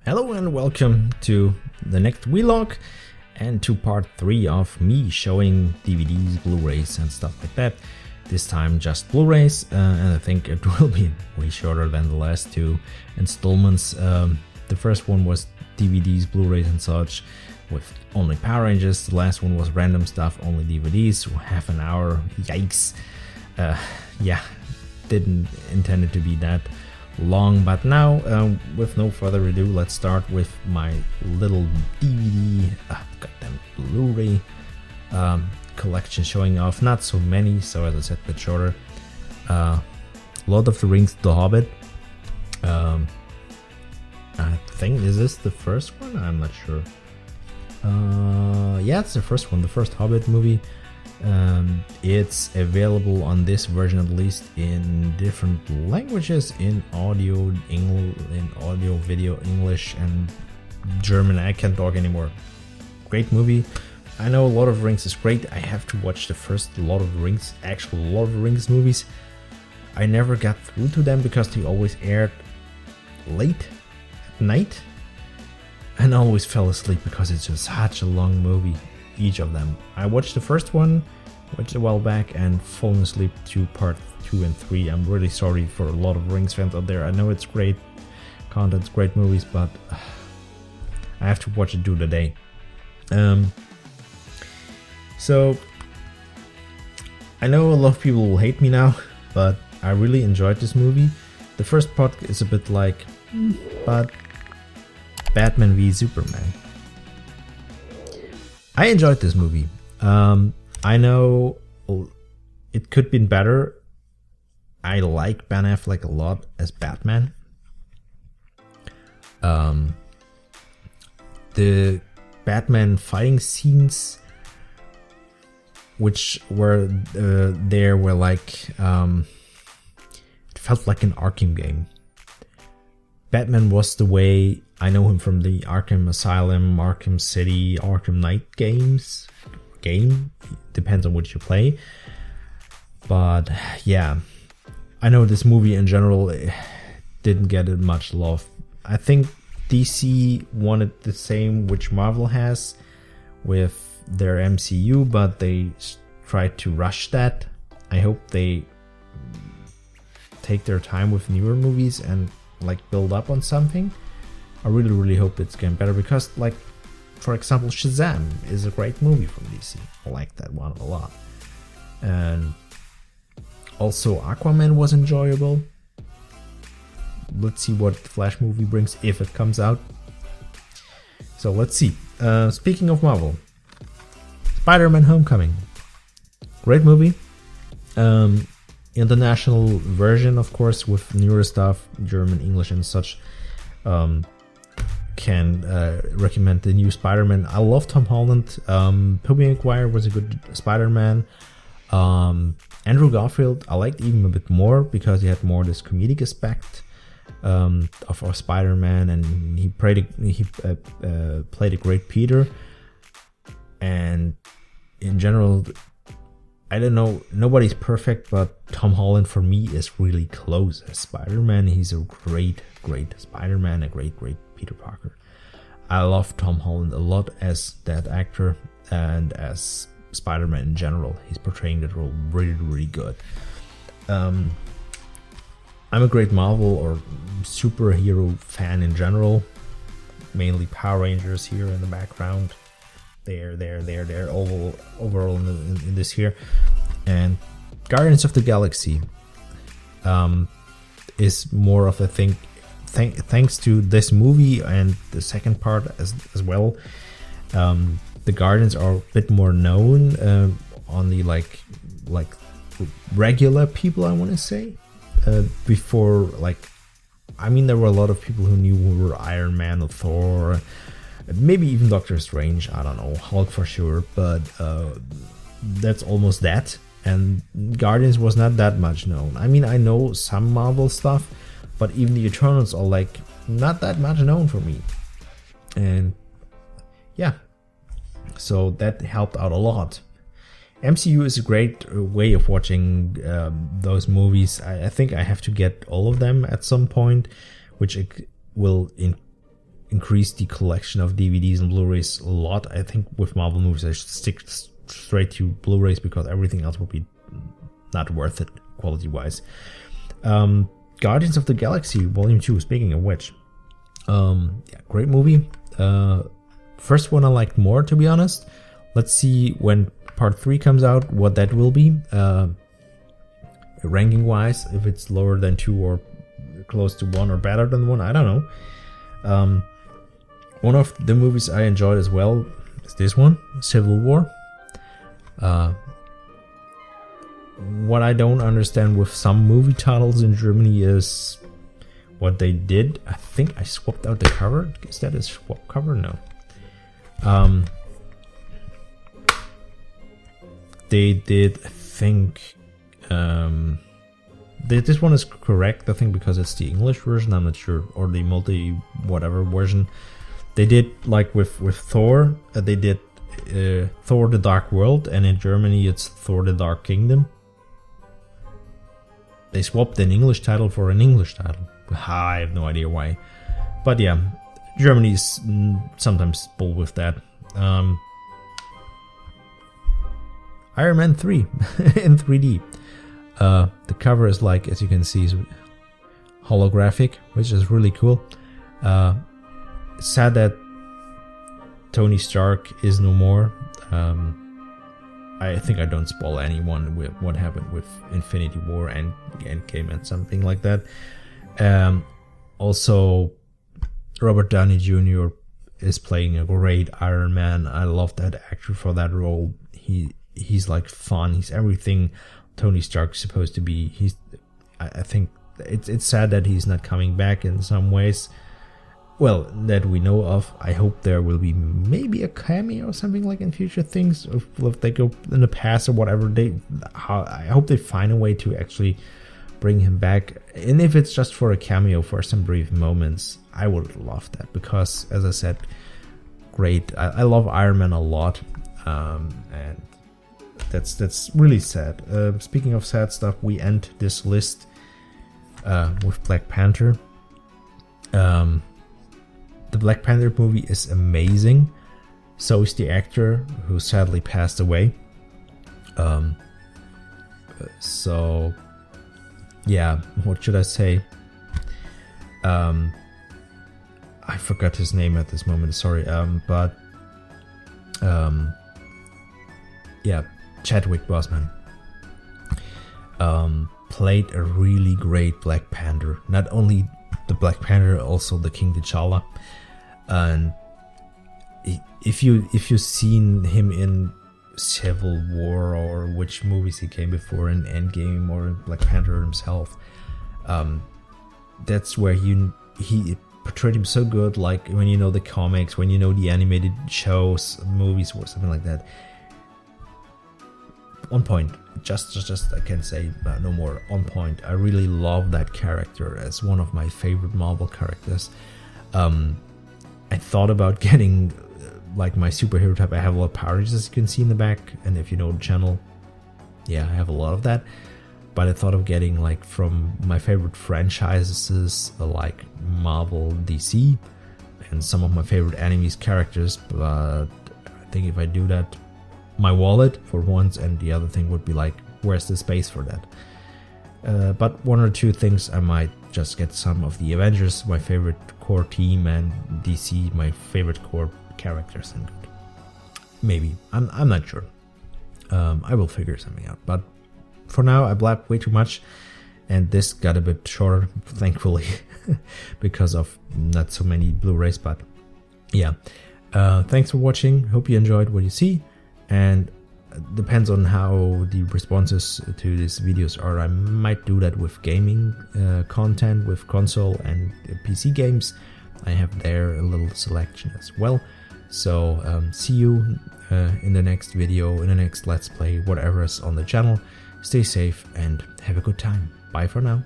Hello and welcome to the next vlog and to part 3 of me showing DVDs, Blu-rays and stuff like that. This time just Blu-rays and I think it will be way shorter than the last two installments. The first one was DVDs, Blu-rays and such with only Power Rangers. The last one was random stuff, only DVDs, so half an hour, yikes. Yeah, didn't intend it to be that long, but now with no further ado, let's start with my little DVD, goddamn Blu-ray collection showing off. Not so many, so as I said, a bit shorter. Lord of the Rings, The Hobbit. I think, is this the first one? I'm not sure. Yeah, it's the first one, the first Hobbit movie. It's available on this version at least in different languages, in audio, video, English and German. I can't talk anymore. Great movie. I know Lord of the Rings is great. I have to watch the first Lord of the Rings, actual Lord of the Rings movies. I never got through to them because they always aired late at night and I always fell asleep because it's just such a long movie, each of them. I watched the first one a while back and fallen asleep to part 2 and 3. I'm really sorry for a lot of Rings fans out there. I know it's great content, great movies, but I have to watch it through the day. So I know a lot of people will hate me now, but I really enjoyed this movie. The first part is a bit like, but Batman v Superman. I enjoyed this movie. I know it could have been better. I like Ben Affleck a lot as Batman. The Batman fighting scenes, which were there, were like it felt like an Arkham game. Batman was the way I know him from the Arkham Asylum, Arkham City, Arkham Knight games. Depends on which you play. But yeah, I know this movie in general didn't get much love. I think DC wanted the same which Marvel has with their MCU, but they tried to rush that. I hope they take their time with newer movies and like build up on something. I really hope it's getting better because, like, for example, Shazam is a great movie from DC. I like that one a lot. And also Aquaman was enjoyable. Let's see what the Flash movie brings if it comes out. So let's see. Speaking of Marvel, SpiderMan Homecoming. Great movie. International version, of course, with newer stuff, German, English and such. Can recommend the new Spider-Man. I love Tom Holland. Tobey Maguire was a good Spider-Man. Andrew Garfield I liked even a bit more because he had more this comedic aspect of our Spider-Man, and he played a great Peter. And in general, I don't know, nobody's perfect, but Tom Holland for me is really close as Spider-Man. He's a great Spider-Man, a great Peter Parker. I love Tom Holland a lot as that actor and as Spider-Man in general. He's portraying that role really good. I'm a great Marvel or superhero fan in general. Mainly Power Rangers here in the background. They're overall in this here. And Guardians of the Galaxy is more of a thing. Thanks to this movie and the second part as well, the Guardians are a bit more known on the like regular people, I want to say. Before, like, I mean, there were a lot of people who knew who were Iron Man or Thor, maybe even Doctor Strange, I don't know, Hulk for sure, but that's almost that. And Guardians was not that much known. I mean, I know some Marvel stuff, but even the Eternals are like not that much known for me. And yeah, so that helped out a lot. MCU is a great way of watching those movies. I think I have to get all of them at some point, which will increase the collection of DVDs and Blu-rays a lot. I think with Marvel movies I should stick straight to Blu-rays because everything else will be not worth it quality-wise. Guardians of the Galaxy Volume 2, speaking of which. Great movie. First one I liked more, to be honest. Let's see when part 3 comes out what that will be. Ranking wise, if it's lower than 2 or close to 1 or better than 1, I don't know. One of the movies I enjoyed as well is this one, Civil War. What I don't understand with some movie titles in Germany is what they did. I think I swapped out the cover. Is that a swap cover? No. They did, I think, this one is correct, I think, because it's the English version, I'm not sure, or the multi whatever version. They did, like with Thor, they did Thor the Dark World, and in Germany it's Thor the Dark Kingdom. They swapped an English title for an English title. I have no idea why. But yeah, Germany's sometimes bull with that. Iron Man 3 in 3D. The cover is, like, as you can see, is holographic, which is really cool. It's sad that Tony Stark is no more. I think I don't spoil anyone with what happened with Infinity War and Endgame and something like that. Also, Robert Downey Jr. is playing a great Iron Man. I love that actor for that role. He's like fun. He's everything Tony Stark's supposed to be. I think it's sad that he's not coming back in some ways. Well, that we know of. I hope there will be maybe a cameo or something like in future things. If they go in the past or whatever, I hope they find a way to actually bring him back. And if it's just for a cameo for some brief moments, I would love that. Because, as I said, great. I love Iron Man a lot. And that's really sad. Speaking of sad stuff, we end this list with Black Panther. The Black Panther movie is amazing. So is the actor who sadly passed away. So yeah, what should I say? I forgot his name at this moment, sorry. Yeah, Chadwick Boseman played a really great Black Panther. Not only the Black Panther, also the King T'Challa. And if you've seen him in Civil War or which movies he came before in Endgame or Black Panther himself, that's where he portrayed him so good. Like when you know the comics, when you know the animated shows, movies, or something like that. On point, just I can say no more. On point. I really love that character as one of my favorite Marvel characters. I thought about getting like my superhero type. I have a lot of powers, as you can see in the back, and if you know the channel, yeah, I have a lot of that. But I thought of getting like from my favorite franchises like Marvel, DC, and some of my favorite enemies characters. But I think if I do that, my wallet for once, and the other thing would be like, where's the space for that? But one or two things I might just get some of the Avengers, my favorite core team, and DC, my favorite core characters. And maybe I'm not sure. I will figure something out. But for now, I blabbed way too much, and this got a bit shorter, thankfully, because of not so many Blu-rays. But yeah, thanks for watching. Hope you enjoyed what you see. And depends on how the responses to these videos are. I might do that with gaming content, with console and PC games. I have there a little selection as well. So see you in the next video, in the next Let's Play, whatever is on the channel. Stay safe and have a good time. Bye for now.